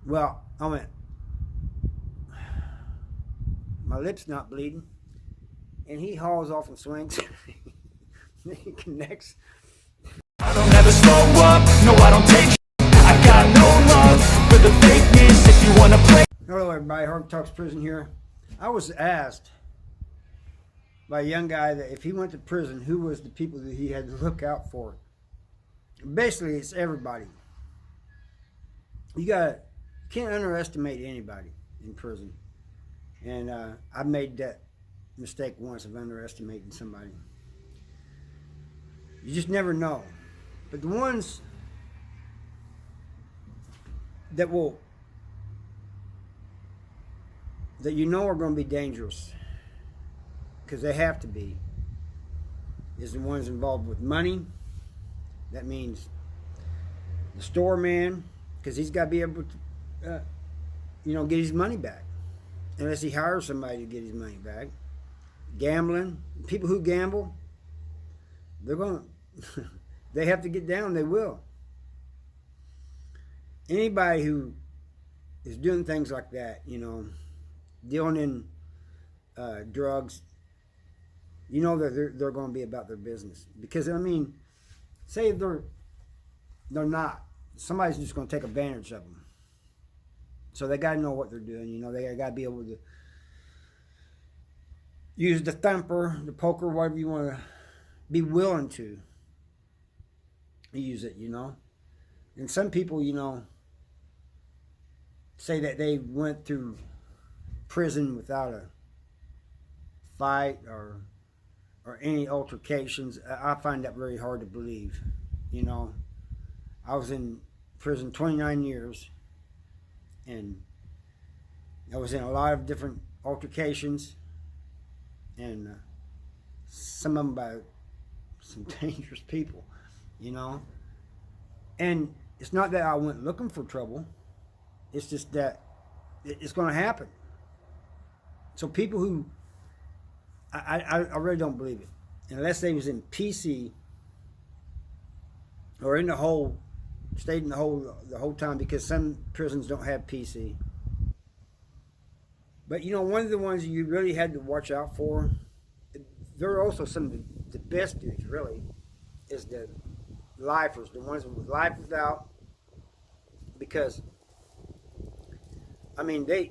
Well, I went, my lip's not bleeding. And he hauls off and swings. He connects. I don't ever slow up, no I don't take sh- I got no love for the fakeness. If you wanna play. Hello everybody, Hard Talks Prison here. I was asked by a young guy that if he went to prison, who was the people that he had to look out for. Basically, it's everybody. You can't underestimate anybody in prison. And I made that mistake once of underestimating somebody. You just never know. But the ones that you know are going to be dangerous, because they have to be, is the ones involved with money. That means the store man, because he's got to be able to get his money back, unless he hires somebody to get his money back. Gambling, people who gamble, they're going to they have to get down, they will. Anybody who is doing things like that, dealing in drugs, that they're going to be about their business. Because, say they're not. Somebody's just going to take advantage of them. So they got to know what they're doing. They got to be able to use the thumper, the poker, whatever you want to be willing to use it, And some people, say that they went through prison without a fight or any altercations. I find that very hard to believe. I was in prison 29 years, and I was in a lot of different altercations, and some of them by some dangerous people, And it's not that I went looking for trouble. It's just that it's going to happen. So people who, I really don't believe it. Unless they was in PC or in the hole, stayed in the whole time, because some prisons don't have PC. But one of the ones you really had to watch out for, there are also some of the best dudes, really, is the lifers, the ones with life without, because they're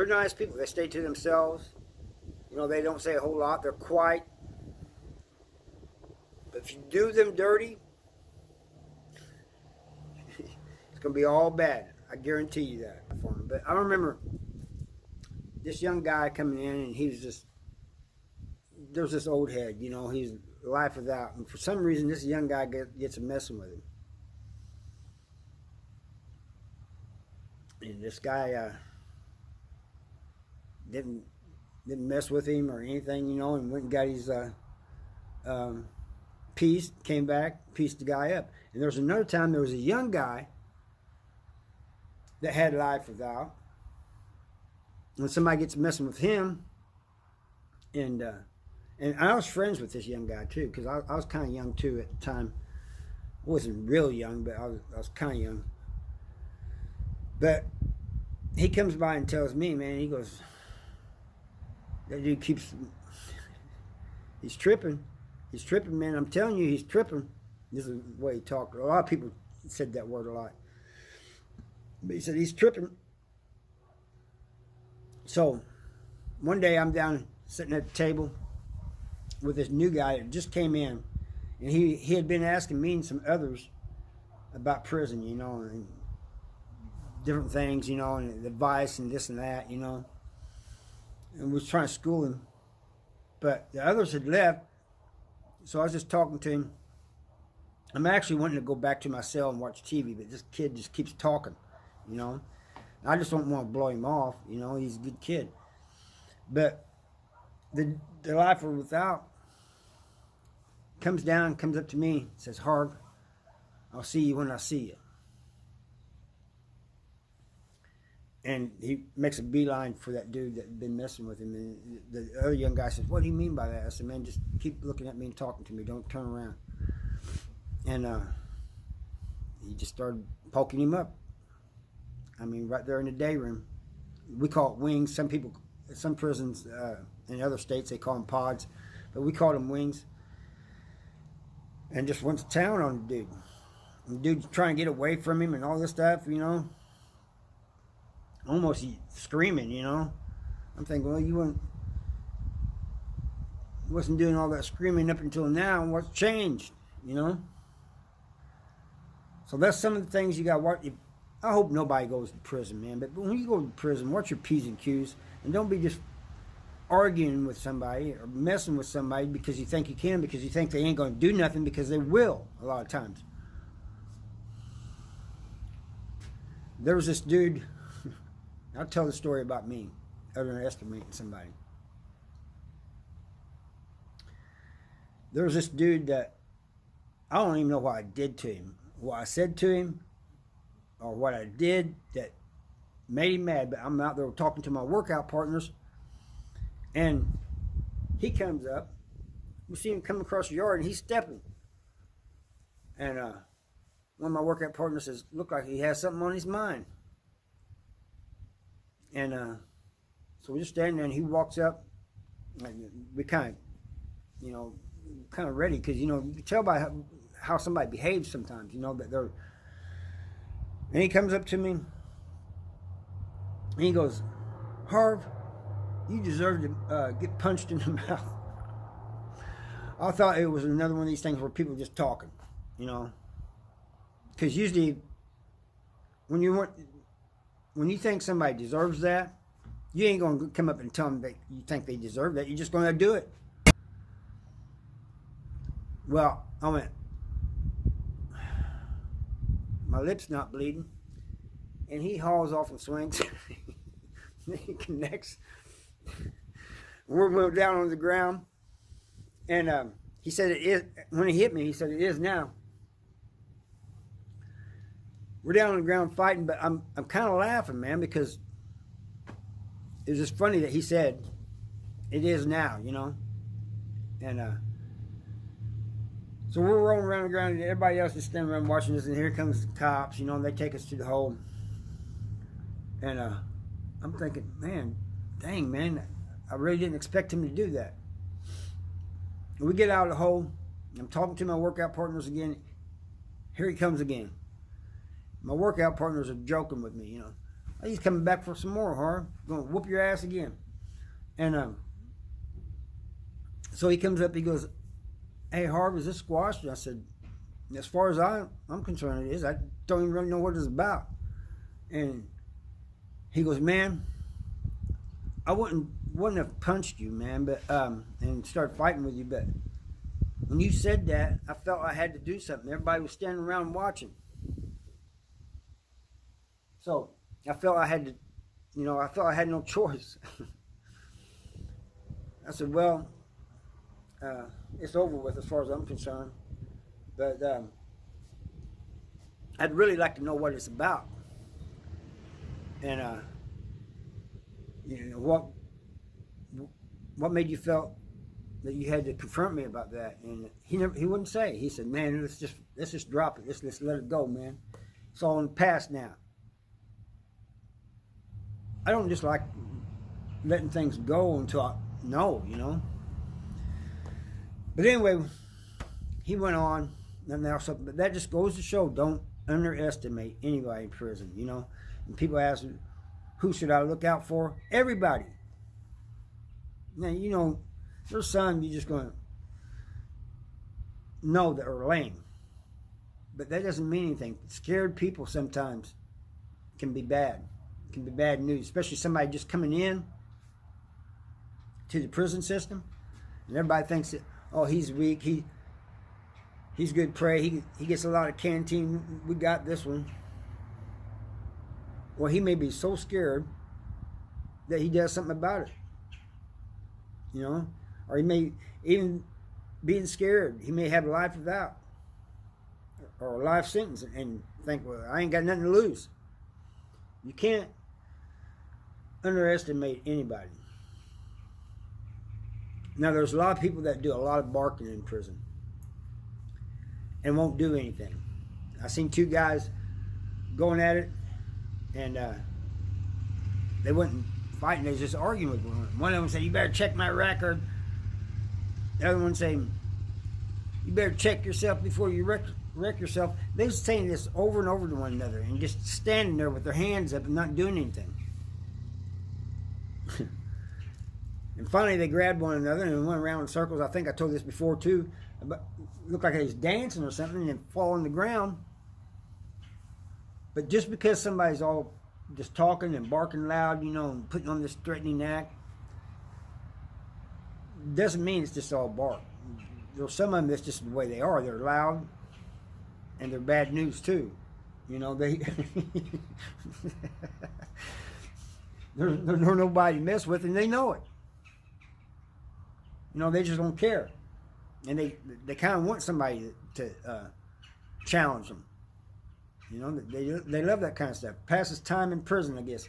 nice people. They stay to themselves. They don't say a whole lot. They're quiet. But if you do them dirty, it's going to be all bad. I guarantee you that for them. But I remember this young guy coming in, and he was just, there's this old head, he's life without. And for some reason, this young guy gets a messing with him. And this guy didn't mess with him or anything, and went and got his piece, came back, pieced the guy up. And there was another time there was a young guy that had life without. When somebody gets messing with him, and I was friends with this young guy too, because I was kind of young too at the time. I wasn't real young, but I was kind of young. But he comes by and tells me, man, he goes, that dude he's tripping. He's tripping, man. I'm telling you, he's tripping. This is the way he talked. A lot of people said that word a lot. But he said, he's tripping. So one day I'm down sitting at the table with this new guy that just came in, and he had been asking me and some others about prison, and different things, and advice and this and that, and was trying to school him. But the others had left, so I was just talking to him. I'm actually wanting to go back to my cell and watch TV, but this kid just keeps talking, I just don't want to blow him off, he's a good kid. But the lifer without comes up to me, says, Harg, I'll see you when I see you. And he makes a beeline for that dude that had been messing with him. And the other young guy says, what do you mean by that? I said, man, just keep looking at me and talking to me. Don't turn around. And he just started poking him up. I mean, right there in the day room. We call it wings. Some prisons in other states, they call them pods, but we call them wings. And just went to town on the dude. And the dude's trying to get away from him and all this stuff, almost screaming, I'm thinking, well, you wasn't doing all that screaming up until now. What's changed, So that's some of the things you got to watch. I hope nobody goes to prison, man. But when you go to prison, watch your P's and Q's. And don't be just arguing with somebody or messing with somebody because you think you can, because you think they ain't going to do nothing, because they will a lot of times. There was this dude, I'll tell the story about me, underestimating somebody. There was this dude that I don't even know what I did to him, what I said to him, or what I did that made him mad. But I'm out there talking to my workout partners, and he comes up. We see him come across the yard, and he's stepping. And one of my workout partners says, "Look like he has something on his mind." And so we're just standing there, and he walks up. And we kind of ready, because you can tell by how somebody behaves sometimes. That they're. And he comes up to me, and he goes, "Harv, you deserve to get punched in the mouth." I thought it was another one of these things where people just talking, because usually when you think somebody deserves that, you ain't gonna come up and tell them that you think they deserve that. You're just gonna do it. Well, I went, my lip's not bleeding, and he hauls off and swings. He connects. We're down on the ground, and he said it is. When he hit me, he said it is now. We're down on the ground fighting, but I'm kind of laughing, man, because it was just funny that he said it is now, and so we're rolling around the ground, and everybody else is standing around watching us, and here comes the cops, and they take us to the hole. And I'm thinking, man, dang, man, I really didn't expect him to do that. And we get out of the hole. I'm talking to my workout partners again. Here he comes again. My workout partners are joking with me, "Oh, he's coming back for some more, Harv. Gonna whoop your ass again." And so he comes up, he goes, "Hey, Harv, is this squashed?" And I said, "As far as I'm concerned, it is. I don't even really know what it's about." And he goes, "Man, I wouldn't have punched you, man, but and started fighting with you, but when you said that, I felt I had to do something. Everybody was standing around watching. So I felt I had to, I felt I had no choice." I said, "Well, it's over with as far as I'm concerned, but I'd really like to know what it's about, and what made you felt that you had to confront me about that?" And he wouldn't say. He said, "Man, let's just drop it. Let's let it go, man. It's all in the past now." I don't just like letting things go until I know, But anyway, he went on, but that just goes to show, don't underestimate anybody in prison, And people ask, who should I look out for? Everybody. Now, there's some you're just going to know that are lame. But that doesn't mean anything. Scared people sometimes can be bad. Can be bad news, especially somebody just coming in to the prison system, and everybody thinks that, oh, he's weak, he's good prey, he gets a lot of canteen, we got this one. Well, he may be so scared that he does something about it, or he may, even being scared, he may have a life without, or a life sentence, and think, well, I ain't got nothing to lose. You can't underestimate anybody. Now, there's a lot of people that do a lot of barking in prison and won't do anything. I seen two guys going at it, and they wasn't fighting. They was just arguing with one. One of them said, "You better check my record." The other one saying, "You better check yourself before you wreck yourself." They was saying this over and over to one another and just standing there with their hands up and not doing anything. And finally they grabbed one another and went around in circles. I think I told this before too. But looked like they was dancing or something and fall on the ground. But just because somebody's all just talking and barking loud, you know, and putting on this threatening act, doesn't mean it's just all bark. There's some of them that's just the way they are. They're loud and they're bad news too. You know, they're nobody to mess with, and they know it. You know, they just don't care, and they kind of want somebody to challenge them. You know, they love that kind of stuff. Passes time in prison, I guess.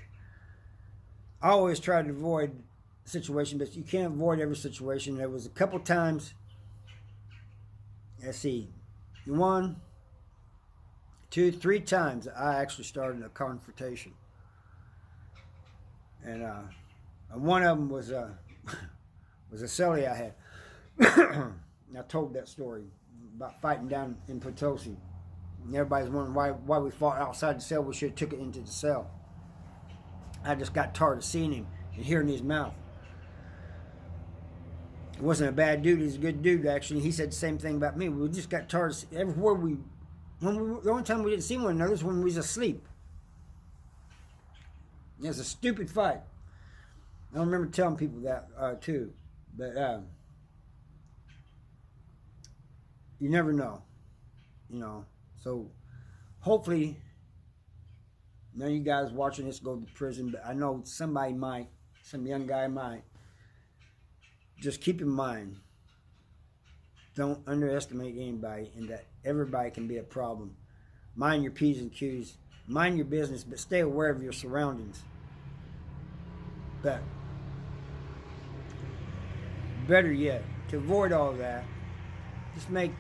I always try to avoid situation, but you can't avoid every situation. There was a couple times. Let's see, 1, 2, 3 times I actually started a confrontation, and one of them was a cellie I had. And I told that story about fighting down in Potosi. And everybody's wondering why we fought outside the cell. We should have took it into the cell. I just got tired of seeing him and hearing his mouth. He wasn't a bad dude. He's a good dude, actually. He said the same thing about me. We just got tired of everywhere the only time we didn't see one another was when we was asleep. It was a stupid fight. I don't remember telling people that too. But you never know. You know. So hopefully none of you guys watching this go to prison, but I know somebody might, some young guy might. Just keep in mind, don't underestimate anybody, and that everybody can be a problem. Mind your P's and Q's. Mind your business, but stay aware of your surroundings. But better yet, to avoid all that, just make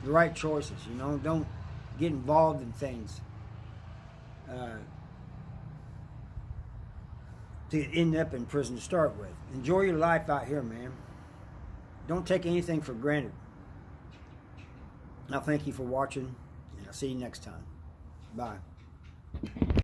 the right choices. You know, don't get involved in things to end up in prison to start with. Enjoy your life out here, man. Don't take anything for granted. Now, thank you for watching, and I'll see you next time. Bye.